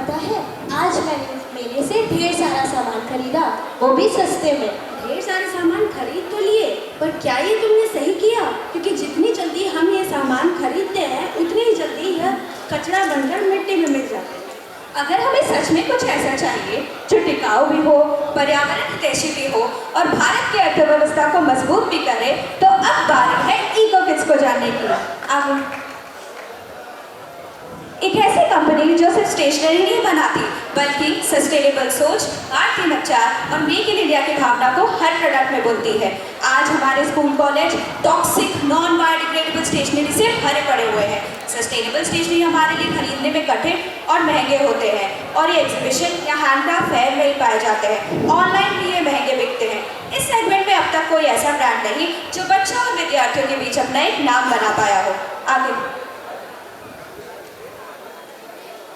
पता है, आज मैंने मेले से ढेर सारा सामान खरीदा, वो भी सस्ते में। ढेर सारे सामान खरीद तो लिए, पर क्या ये तुमने सही किया? क्योंकि जितनी जल्दी हम ये सामान खरीदते हैं उतनी ही जल्दी यह कचरा बनकर मिट्टी में मिल जाते हैं। अगर हमें सच में कुछ ऐसा चाहिए जो टिकाऊ भी हो, पर्यावरण हितैषी भी हो और भारत की अर्थव्यवस्था को मजबूत भी करे, तो अब बारी है इको किड्स को जानने की। अब एक ऐसी कंपनी जो सिर्फ स्टेशनरी नहीं बनाती बल्कि सस्टेनेबल सोच, आर्थिक नवाचार और मेक इन इंडिया की भावना को हर प्रोडक्ट में बोलती है। आज हमारे school college toxic non biodegradable stationery से भरे पड़े हुए हैं। सस्टेनेबल स्टेशनरी हमारे लिए खरीदने में कठिन और महंगे होते हैं और ये एग्जीबिशन या हैंडक्राफ्ट फेयर में ही पाए जाते हैं। ऑनलाइन भी ये महंगे बिकते हैं। इस सेगमेंट में अब तक कोई ऐसा ब्रांड नहीं जो बच्चों और विद्यार्थियों के बीच अपना एक नाम बना पाया हो। आगे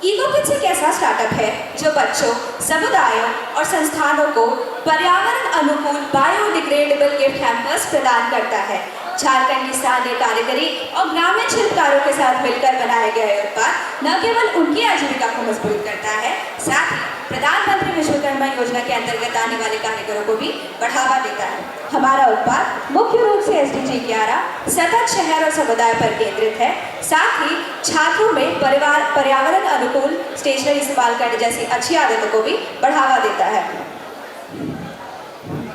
इको किड्स एक ऐसा स्टार्टअप है जो बच्चों, समुदायों और संस्थानों को पर्यावरण अनुकूल बायोडिग्रेडेबल गिफ्ट हैम्पर्स प्रदान करता है। झारखंड की स्थानीय कारीगरी और ग्रामीण शिल्पकारों के साथ मिलकर बनाया गया यह उत्पाद न केवल उनकी आजीविका को मजबूत करता है, साथ ही प्रधानमंत्री विश्वकर्मा योजना के अंतर्गत आने वाले कारीगरों को भी बढ़ावा देता है। हमारा उत्पाद मुख्य रूप से SDG 11 सतत शहर और समुदाय पर केंद्रित है। साथ ही छात्रों में पर्यावरण अनुकूल स्टेशनरी इस्तेमाल करने जैसी अच्छी आदतों को भी बढ़ावा देता है।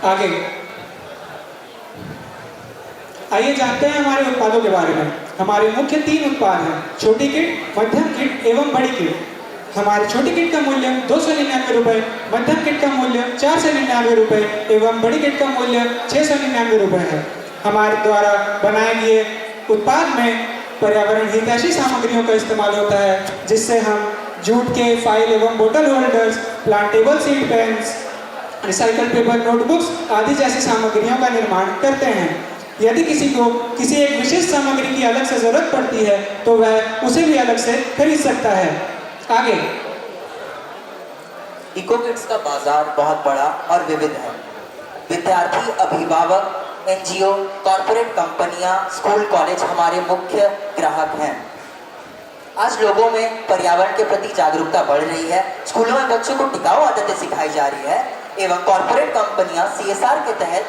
आगे आइए जानते हैं हमारे उत्पादों के बारे में। हमारे मुख्य 3 उत्पाद हैं, छोटी किट, मध्यम किट एवं बड़ी किट। हमारे छोटी किट का मूल्य 299 रुपये, मध्यम किट का मूल्य 499 रुपये एवं बड़ी किट का मूल्य 699 रुपये है। हमारे द्वारा बनाए गए उत्पाद में पर्यावरण हितैषी सामग्रियों का इस्तेमाल होता है, जिससे हम जूट के फाइल एवं बोतल holders, plantable seed pens, recycle paper notebooks आदि जैसी सामग्रियों का निर्माण करते हैं। यदि किसी को किसी एक विशेष सामग्री की अलग से जरूरत पड़ती है तो वह उसे भी अलग से खरीद सकता है। आगे इको किड्स का बाजार बहुत बड़ा और विविध है। विद्यार्थी, अभिभावक, NGO, कॉर्पोरेट कंपनियां, स्कूल कॉलेज हमारे मुख्य ग्राहक हैं। आज लोगों में पर्यावरण के प्रति जागरूकता बढ़ रही है। स्कूलों में बच्चों को टिकाऊ आदतें सिखाई जा रही है एवं कॉर्पोरेट कंपनियां CSR के तहत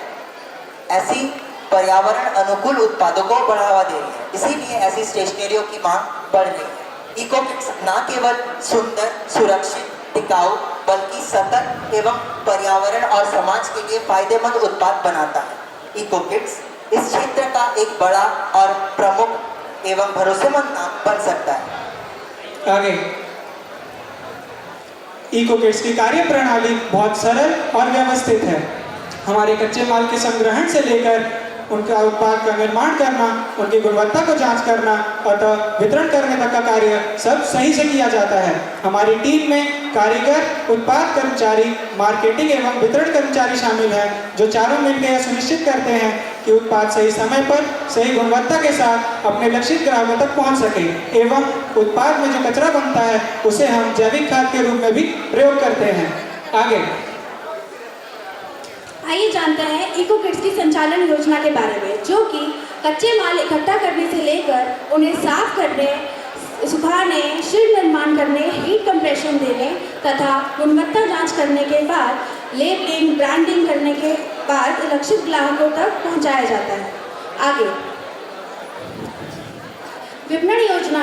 ऐसी पर्यावरण अनुकूल उत्पादों को बढ़ावा दे रही है। इसीलिए ऐसी स्टेशनरियों की मांग बढ़ रही है। इको किड्स न केवल सुंदर, सुरक्षित, टिकाऊ बल्कि सतत एवं पर्यावरण और समाज के लिए फायदेमंद उत्पाद बनाता है। इको किड्स इस क्षेत्र का एक बड़ा और प्रमुख एवं भरोसेमंद नाम बन सकता है। आगे इको किड्स की कार्य प्रणाली बहुत सरल और व्यवस्थित है। हमारे कच्चे माल के संग्रहण से लेकर उनका उत्पाद का निर्माण करना, उनकी गुणवत्ता को जांच करना और वितरण करने तक का कार्य सब सही से किया जाता है। हमारी टीम में कारीगर, उत्पाद कर्मचारी, मार्केटिंग एवं वितरण कर्मचारी शामिल हैं, जो चारों मिलकर यह सुनिश्चित करते हैं कि उत्पाद सही समय पर, सही गुणवत्ता के साथ अपने लक्षित ग्राहकों तक पहुंच सके एवं उत्पाद में जो कचरा बनता है उसे हम जैविक खाद के रूप में भी प्रयोग करते हैं। आगे आइए जानते हैं इको किड्स की संचालन योजना के बारे में, जो कि कच्चे माल इकट्ठा करने से लेकर उन्हें साफ करने, सुखाने, शीट निर्माण करने, हीट कंप्रेशन देने तथा गुणवत्ता जांच करने के बाद लेबलिंग, ब्रांडिंग करने के बाद लक्षित ग्राहकों तक पहुंचाया जाता है। आगे विपणन योजना।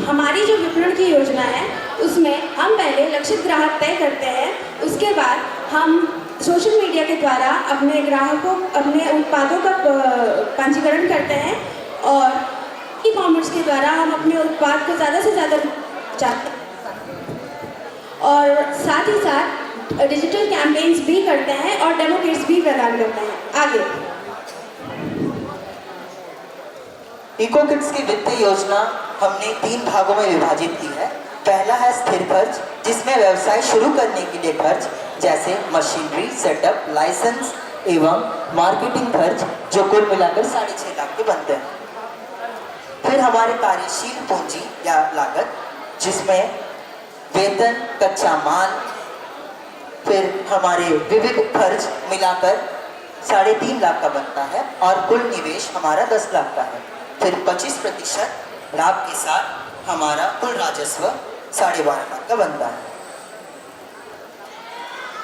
हमारी जो विपणन की योजना है उसमें हम पहले लक्षित ग्राहक तय करते हैं, उसके बाद हम सोशल मीडिया के द्वारा अपने ग्राहकों, अपने उत्पादों का पंजीकरण करते हैं और ई-कॉमर्स के द्वारा हम अपने उत्पाद को ज़्यादा से ज़्यादा चाहते हैं और साथ ही साथ डिजिटल कैंपेन्स भी करते हैं और डेमो किट्स भी प्रदान करते हैं। आगे इको किड्स की वित्तीय योजना हमने 3 भागों में विभाजित की है। पहला है स्थिर खर्च, जिसमें व्यवसाय शुरू करने के लिए खर्च जैसे मशीनरी, सेटअप, लाइसेंस एवं मार्केटिंग खर्च, जो कुल मिलाकर 6.5 लाख के बनते हैं। फिर हमारे कार्यशील पूंजी या लागत, जिसमें वेतन, कच्चा माल, फिर हमारे विविध खर्च मिलाकर 3.5 लाख का बनता है और कुल निवेश हमारा 10 लाख का है। फिर 25% लाभ के साथ हमारा कुल राजस्व 12.5 लाख का बनता है।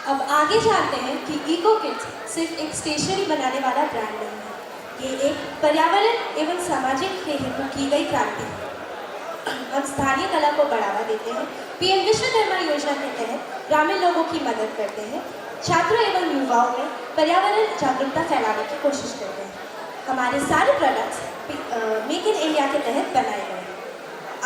अब आगे जानते हैं कि इको किड्स सिर्फ एक स्टेशनरी बनाने वाला ब्रांड नहीं है, ये एक पर्यावरण एवं सामाजिक के हेतु की गई क्रांति है। हम स्थानीय कला को बढ़ावा देते हैं, पीएम विश्वकर्मा योजना के तहत ग्रामीण लोगों की मदद करते हैं, छात्रों एवं युवाओं में पर्यावरण जागरूकता फैलाने की कोशिश करते हैं। हमारे सारे प्रोडक्ट्स मेक इन इंडिया के तहत बनाए गए हैं।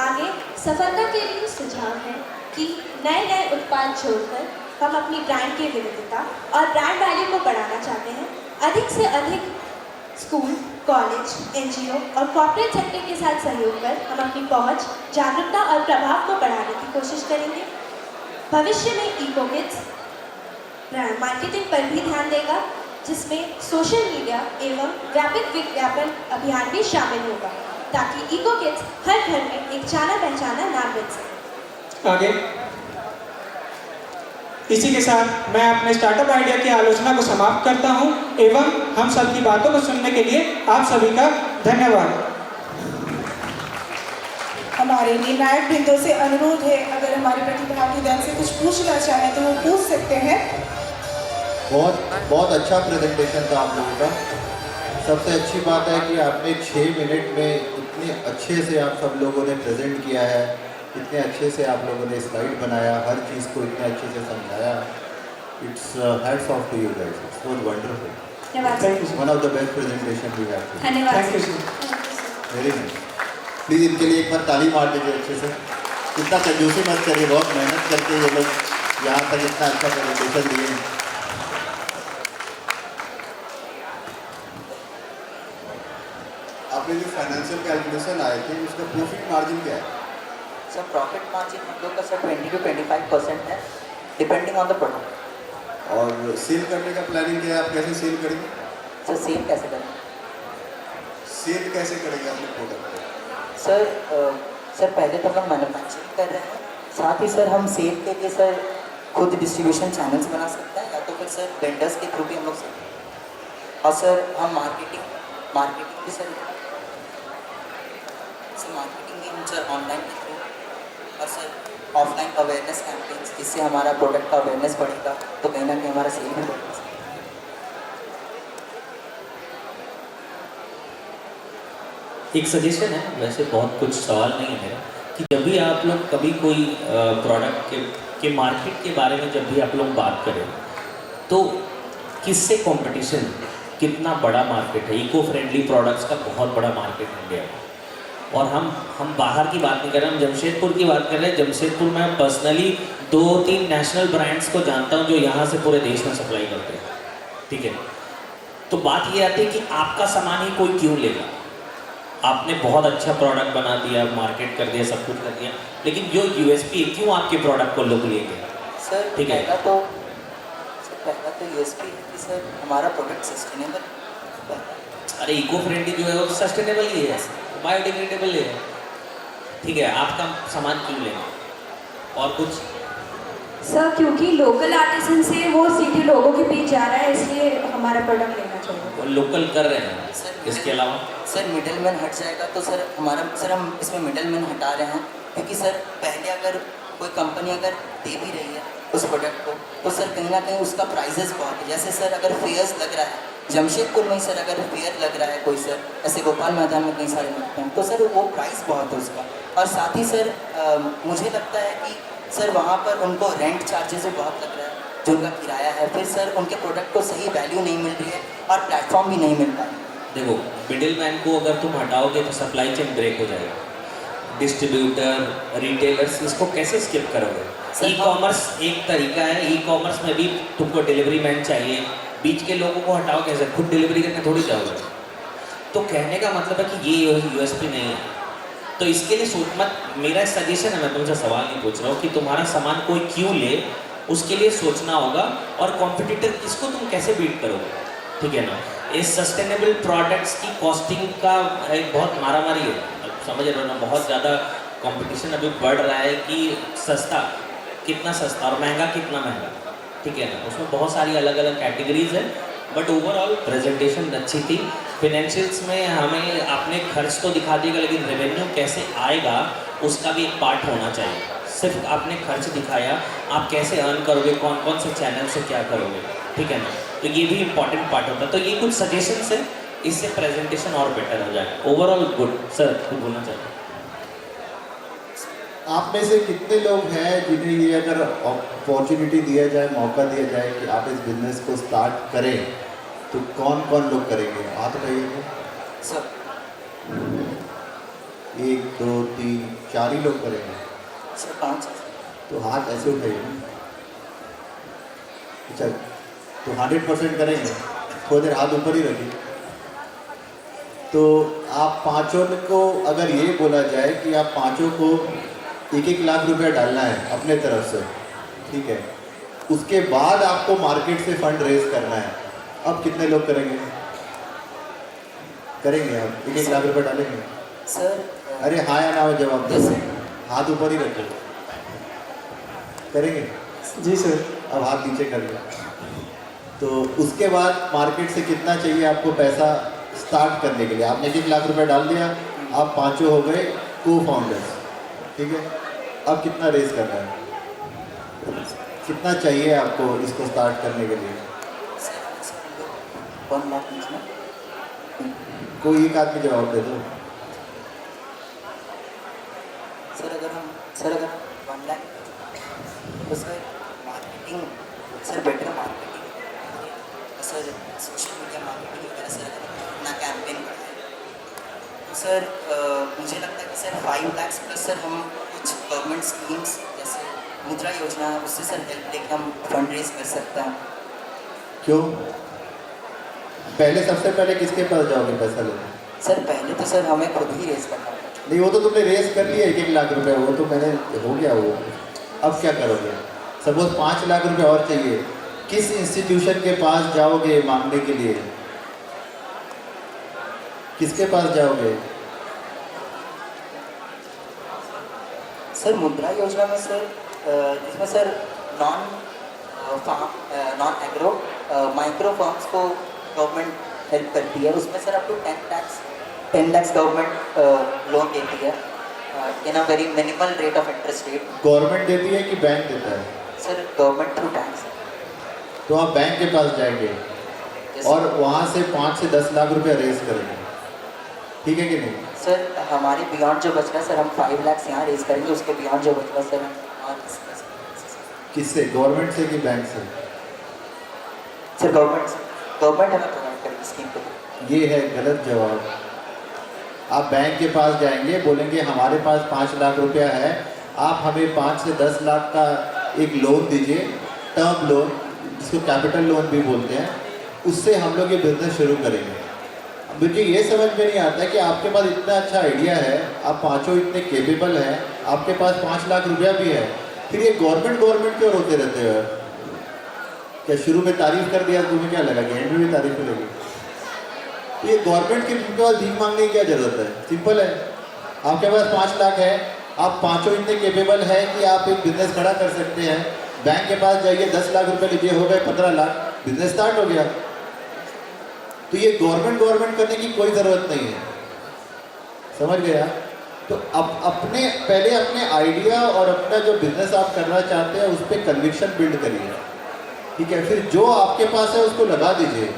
आगे सफलता के लिए सुझाव है कि नए नए उत्पाद जोड़कर हम अपनी ब्रांड की विविधता और ब्रांड वैल्यू को बढ़ाना चाहते हैं। अधिक से अधिक स्कूल, कॉलेज, एनजीओ और कॉर्पोरेट सेक्टर के साथ सहयोग कर हम अपनी पहुंच, जागरूकता और प्रभाव को बढ़ाने की कोशिश करेंगे। भविष्य में इको किड्स मार्केटिंग पर भी ध्यान देगा, जिसमें सोशल मीडिया एवं व्यापक विज्ञापन अभियान भी शामिल होगा, ताकि इको किड्स हर घर में एक जाना पहचाना नाम मिल सके। आगे इसी के साथ मैं अपने स्टार्टअप आइडिया की आलोचना को समाप्त करता हूं एवं हम सबकी बातों को सुनने के लिए आप सभी का धन्यवाद। हमारे निर्णायक बिंदु से अनुरोध है, अगर हमारे प्रतिभागी दल से कुछ पूछना चाहें तो वो पूछ सकते हैं। बहुत अच्छा प्रेजेंटेशन था आप लोगों का। सबसे अच्छी बात है कि आपने 6 मिनट में इतने अच्छे से आप सब लोगों ने प्रेजेंट किया है, इतने अच्छे से आप लोगों ने स्लाइड बनाया, हर चीज़ को इतने अच्छे से समझाया। It's hats off to you guys, it's was wonderful. धन्यवाद। One of the best presentation we have. धन्यवाद। Thank you sir. Very nice. Please इनके लिए एक बार ताली मार दीजिए अच्छे से। इतना कंजूसी मत करिए, बहुत मेहनत करके ये लोग यहाँ तक इतना अच्छा प्रेजेंटेशन दिए। आपने जो फाइनेंशियल कैलकुलेशन आए थे उसका प्रॉफिट मार्जिन क्या है? सर प्रॉफिट मार्जिन हम लोग का सर 20 to 25% है, डिपेंडिंग ऑन द प्रोडक्ट। और सेल करने का प्लानिंग क्या है? आप कैसे सेल करेंगे? सर सेल कैसे करें? सेल कैसे करेंगे अपने प्रोडक्ट को? सर पहले तो हम मैन्युफैक्चरिंग कर रहे हैं, साथ ही सर हम सेल के लिए सर खुद डिस्ट्रीब्यूशन चैनल्स बना सकते हैं, या तो फिर सर वेंडर्स के थ्रू भी हम लोग सकते। और सर हम मार्केटिंग भी सर मार्केटिंग भी हम सर ऑनलाइन के थ्रू, और सर ऑफलाइन अवेयरनेस कैंपेन्स, जिससे हमारा प्रोडक्ट का अवेयरनेस बढ़ेगा तो कहीं ना कहीं हमारा सेल भी बढ़ेगा। एक सजेशन है, वैसे बहुत कुछ सवाल नहीं है मेरा, कि जब भी आप लोग कभी कोई प्रोडक्ट के मार्केट के बारे में जब भी आप लोग बात करें तो किससे कंपटीशन, कितना बड़ा मार्केट है। इको फ्रेंडली प्रोडक्ट्स का बहुत बड़ा मार्केट है इंडिया में। और हम बाहर की बात नहीं कर रहे, हम जमशेदपुर की बात कर रहे हैं। जमशेदपुर में पर्सनली 2-3 नेशनल ब्रांड्स को जानता हूँ जो यहाँ से पूरे देश में सप्लाई करते हैं, ठीक है। तो बात ये आती है कि आपका सामान ही कोई क्यों लेगा। आपने बहुत अच्छा प्रोडक्ट बना दिया, मार्केट कर दिया, सब कुछ कर दिया, लेकिन जो यूएसपी है क्यों आपके प्रोडक्ट को लोग लेंगे? सर ठीक है, पहला तो यूएसपी है कि सर हमारा प्रोडक्ट सस्टेनेबल। अरे इको फ्रेंडली जो है वो सस्टेनेबल ही है, बायोडिग्रेडेबल है, ठीक है। आपका सामान क्यों लेंगे? और कुछ? सर क्योंकि लोकल आर्टिसन से वो सीधे लोगों के बीच जा रहा है, इसलिए हमारा प्रोडक्ट लेना चाहिए। वो लोकल कर रहे हैं। इसके अलावा सर मिडलमैन हट जाएगा तो सर हम इसमें मिडलमैन हटा रहे हैं, क्योंकि सर पहले अगर कोई कंपनी अगर दे भी रही है उस प्रोडक्ट को तो सर कहीं ना कहीं उसका प्राइजेस बहुत है। जैसे सर अगर फेयर्स लग रहा है जमशेदपुर में, सर अगर फेयर लग रहा है कोई सर, ऐसे गोपाल मैदान में कई सारे लगते हैं, तो सर वो प्राइस बहुत है उसका। और साथ ही सर मुझे लगता है कि सर वहाँ पर उनको रेंट चार्जेस भी बहुत लग रहा है, जो उनका किराया है। फिर सर उनके प्रोडक्ट को सही वैल्यू नहीं मिल रही है और प्लेटफॉर्म भी नहीं मिल रहा है। देखो, मिडिल मैन को अगर तुम हटाओगे तो सप्लाई चेन ब्रेक हो जाएगा। डिस्ट्रीब्यूटर, रिटेलर्स, इसको कैसे स्किप करोगे? ई कॉमर्स एक तरीका है, ई कॉमर्स में भी तुमको डिलीवरी मैन चाहिए, बीच के लोगों को हटाओ कैसे? खुद डिलीवरी करके थोड़ी जाओगे। तो कहने का मतलब है कि ये यूएसपी नहीं है। तो इसके लिए सोच मत, मेरा सजेशन है, मैं तुमसे सवाल नहीं पूछ रहा हूँ कि तुम्हारा सामान कोई क्यों ले, उसके लिए सोचना होगा। और कॉम्पिटिटर किसको तुम कैसे बीट करोगे, ठीक है ना। इस सस्टेनेबल प्रोडक्ट्स की कॉस्टिंग का एक बहुत मारामारी है, समझ रहे हो ना। बहुत ज़्यादा कंपटीशन अभी बढ़ रहा है कि सस्ता कितना सस्ता और महंगा कितना महंगा, ठीक है ना। उसमें बहुत सारी अलग अलग कैटेगरीज है, बट ओवरऑल प्रेजेंटेशन अच्छी थी। फिनेंशियल्स में हमें आपने खर्च तो दिखा दिएगा, लेकिन रेवेन्यू कैसे आएगा उसका भी एक पार्ट होना चाहिए। सिर्फ आपने खर्च दिखाया, आप कैसे अर्न करोगे, कौन कौन से चैनल से क्या करोगे, ठीक है ना। तो ये भी इम्पॉर्टेंट पार्ट होता है। तो ये कुछ सजेशंस है, इससे प्रेजेंटेशन और बेटर हो जाएगा। Overall good. सर कुछ बोलना चाहते हैं? आप में से कितने लोग हैं जिन्हें ये अगर अपॉर्चुनिटी दिया जाए, मौका दिया जाए कि आप इस बिजनेस को स्टार्ट करें, तो कौन कौन लोग करेंगे? हाथ उठाइए। सर 1 2 3 4 ही लोग करेंगे। सर 5। तो हाथ ऐसे उठाइए। अच्छा, तो 100% करेंगे। थोड़ी देर हाथ ऊपर ही रखिए। तो आप पाँचों को अगर ये बोला जाए कि आप पाँचों को 1-1 लाख रुपया डालना है अपने तरफ से, ठीक है, उसके बाद आपको मार्केट से फंड रेज करना है, अब कितने लोग करेंगे? करेंगे आप 1-1 लाख रुपया डालेंगे? सर अरे हाँ या ना हो जवाब दे। हाथ ऊपर ही रखो। करेंगे? जी सर। अब हाथ नीचे कर लो। तो उसके बाद मार्केट से कितना चाहिए आपको पैसा स्टार्ट करने के लिए? आपने 1-1 लाख रुपया डाल दिया, आप पाँचों हो गए को फाउंडर्स, ठीक है। अब कितना रेज करना है? कितना चाहिए आपको इसको स्टार्ट करने के लिए? 1 लाख में कोई एक आदमी जवाब दे दो। सर अगर 1 लाख तो sir marketing, sir better marketing, sir social media marketing वगैरह सर अपना कैंपेन बढ़ाए तो सर मुझे लगता है कि सर 5 लाख प्लस सर हम कुछ गवर्नमेंट स्कीम्स जैसे मुद्रा योजना, उससे सर हेल्प लेकर हम फंड रेज कर सकते हैं। क्यों? पहले सबसे पहले किसके पास जाओगे पैसा लेने? सर पहले तो सर हमें खुद ही रेज करना है। नहीं, वो तो तुमने रेस कर लिया 1-1 लाख रुपए, वो तो मैंने हो गया वो। अब क्या करोगे? सपोज 5 लाख रुपए और चाहिए, किस इंस्टीट्यूशन के पास जाओगे मांगने के लिए? किसके पास जाओगे? सर मुद्रा योजना में सर इसमें sir non agro micro firms को गवर्नमेंट हेल्प करती है, उसमें sir up to 10 lakh government loan देती है in a very minimal rate of interest rate. Government देती है कि बैंक देता है? Sir government through banks. तो आप बैंक के पास जाएंगे और वहाँ से 5 से 10 लाख रुपया रेज करेंगे, ठीक है कि नहीं? सर हमारे बियॉन्ड जो बच रहा है सर हम 5 लाख यहाँ रेज करेंगे, उसके बियॉन्ड जो बच रहा है सर हम किससे? गवर्नमेंट से कि बैंक से? सर गवर्नमेंट हमें प्रोवाइड करेगी स्कीम को। ये है गलत जवाब। आप बैंक के पास जाएंगे, बोलेंगे हमारे पास 5 लाख रुपया है, आप हमें 5 से 10 लाख का एक लोन दीजिए, टर्म लोन, जिसको कैपिटल लोन भी बोलते हैं, उससे हम लोग ये बिजनेस शुरू करेंगे। मुझे ये समझ में नहीं आता कि आपके पास इतना अच्छा आइडिया है, आप पाँचों इतने केपेबल हैं, आपके पास 5 लाख रुपया भी है, फिर ये गवर्नमेंट क्यों रोते रहते हो? क्या शुरू में तारीफ कर दिया, तुम्हें क्या लगा कि एंड में भी तारीफ मिलेगी? तो ये गवर्नमेंट के पास भीख मांगने की क्या जरूरत है? सिंपल है, आपके पास 5 लाख है, आप पाँचों इतने केपेबल हैं कि आप एक बिजनेस खड़ा कर सकते हैं। बैंक के पास जाइए, 10 लाख रुपए लीजिए, हो गए 15 लाख, बिजनेस स्टार्ट हो गया। तो ये गवर्नमेंट करने की कोई ज़रूरत नहीं है, समझ गया? तो अब पहले अपने आइडिया और अपना जो बिजनेस आप करना चाहते हैं उस पर कन्विक्शन बिल्ड करिए, ठीक है? फिर जो आपके पास है उसको लगा दीजिए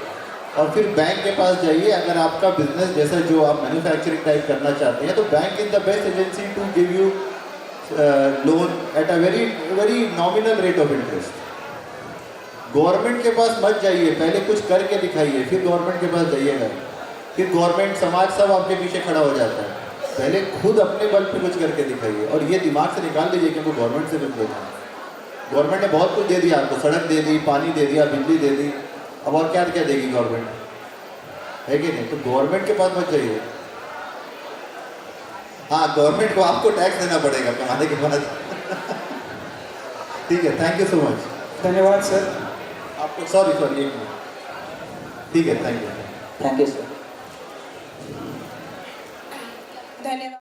और फिर बैंक के पास जाइए। अगर आपका बिजनेस जैसा जो आप मैन्युफैक्चरिंग टाइप करना चाहते हैं तो bank is the best agency to give you loan at a very nominal rate of interest. Government के पास मत जाइए, पहले कुछ करके दिखाइए, फिर गवर्नमेंट के पास जाइएगा। फिर गवर्नमेंट समाज सब आपके पीछे खड़ा हो जाता है। पहले खुद अपने बल पे कुछ करके दिखाइए और ये दिमाग से निकाल दीजिए कि हमको गवर्नमेंट से कुछ लेना है। गवर्नमेंट ने बहुत कुछ दे दिया आपको, सड़क दे दी, पानी दे दिया, बिजली दे दी, अब और क्या क्या देगी गवर्नमेंट, है कि नहीं? तो गवर्नमेंट के पास मत जाइए। हाँ, गवर्नमेंट को आपको टैक्स देना पड़ेगा कमाने के बाद। ठीक है, थैंक यू सो मच। धन्यवाद सर। आपको सॉरी एक मिनट, ठीक है, thank you thank you sir.